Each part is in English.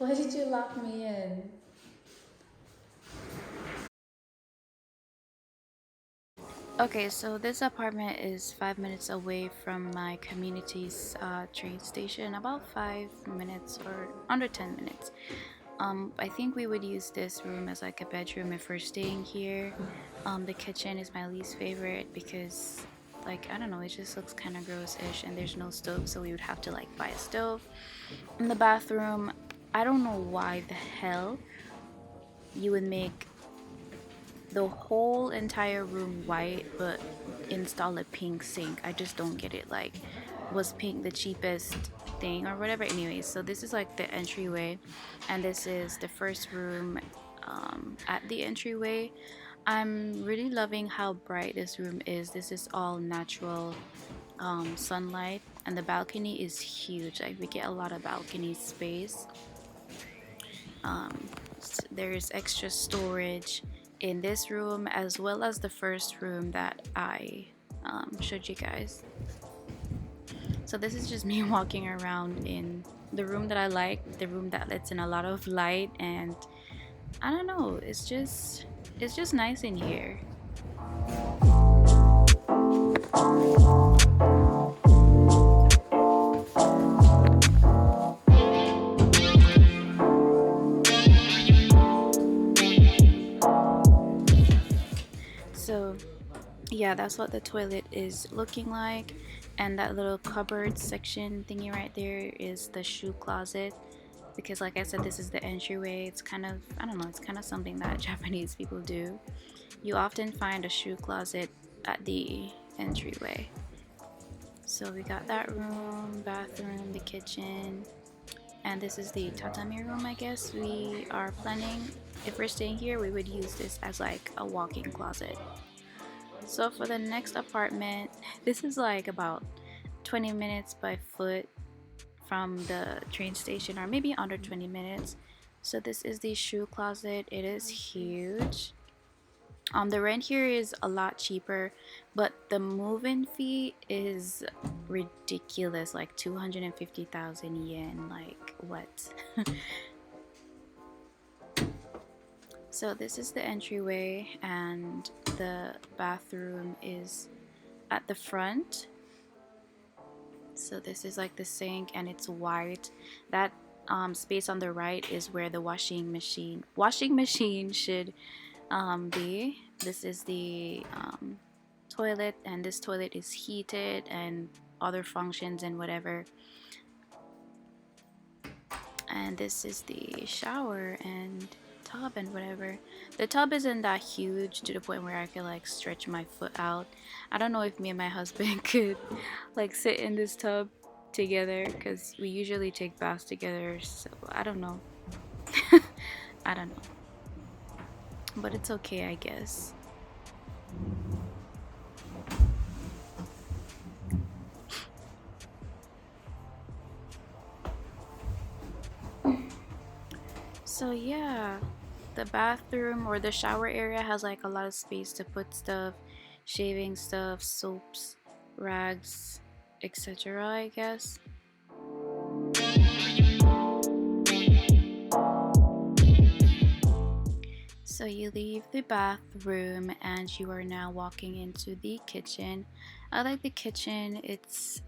Why did you lock me in? Okay, so this apartment is 5 minutes away from my community's train station, about 5 minutes or under 10 minutes. I think we would use this room as like a bedroom if we're staying here. The kitchen is my least favorite because, like, I don't know, it just looks kind of gross-ish, and there's no stove, so we would have to like buy a stove. In the bathroom, I don't know why the hell you would make the whole entire room white but install a pink sink. I just don't get it. Like, was pink the cheapest thing or whatever? Anyways, so this is like the entryway, and this is the first room at the entryway. I'm really loving how bright this room is. This is all natural sunlight, and the balcony is huge. Like, we get a lot of balcony space. There's extra storage in this room as well as the first room that I showed you guys. So this is just me walking around in the room that I like, the room that lets in a lot of light, and I don't know, it's just nice in here. So yeah, that's what the toilet is looking like, and that little cupboard section thingy right there is the shoe closet, because like I said, this is the entryway. It's kind of, I don't know, it's kind of something that Japanese people do. You often find a shoe closet at the entryway. So we got that room, bathroom, the kitchen, and this is the tatami room. I guess we are planning, if we're staying here, we would use this as like a walk-in closet. So for the next apartment, this is like about 20 minutes by foot from the train station, or maybe under 20 minutes. So this is the shoe closet. It is huge. The rent here is a lot cheaper, but the move-in fee is ridiculous, like 250,000 yen. Like, what? So this is the entryway, and the bathroom is at the front. So this is like the sink, and it's white. That space on the right is where the washing machine should be. This is the toilet, and this toilet is heated and other functions and whatever. And this is the shower and tub and whatever. The tub isn't that huge to the point where I could like stretch my foot out. I don't know if me and my husband could like sit in this tub together, because we usually take baths together, so I don't know. I don't know, but it's okay, I guess. So yeah, the bathroom or the shower area has like a lot of space to put stuff, shaving stuff, soaps, rags, etc., I guess. So you leave the bathroom and you are now walking into the kitchen. I like the kitchen. It's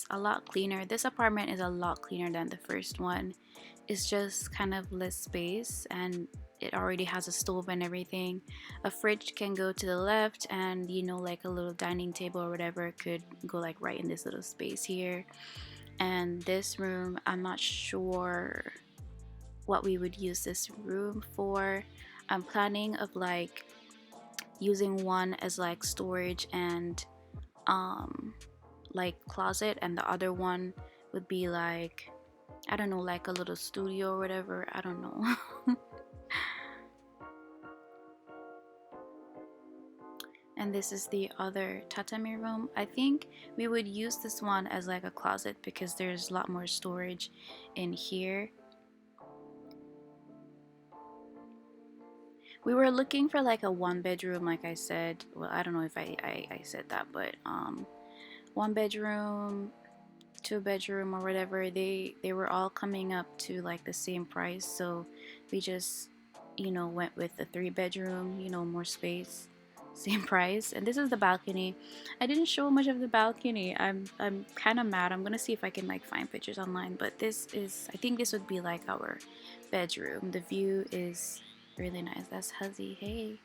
a lot cleaner. This apartment is a lot cleaner than the first one. It's just kind of less space, and it already has a stove and everything. A fridge can go to the left, and like a little dining table or whatever could go like right in this little space here. And this room, I'm not sure what we would use this room for. I'm planning of like using one as like storage and like closet, and the other one would be like, I don't know, like a little studio or whatever. I don't know. And this is the other tatami room. I think we would use this one as like a closet because there's a lot more storage in here. We were looking for like a one bedroom, like I said. Well, I don't know if I said that, but one bedroom, two bedroom or whatever, they were all coming up to like the same price. So we just, you know, went with the three bedroom, you know, more space, same price. And this is the balcony. I didn't show much of the balcony. I'm kind of mad. I'm gonna see if I can like find pictures online. But this is, I think this would be like our bedroom. The view is really nice. That's Huzzy. Hey.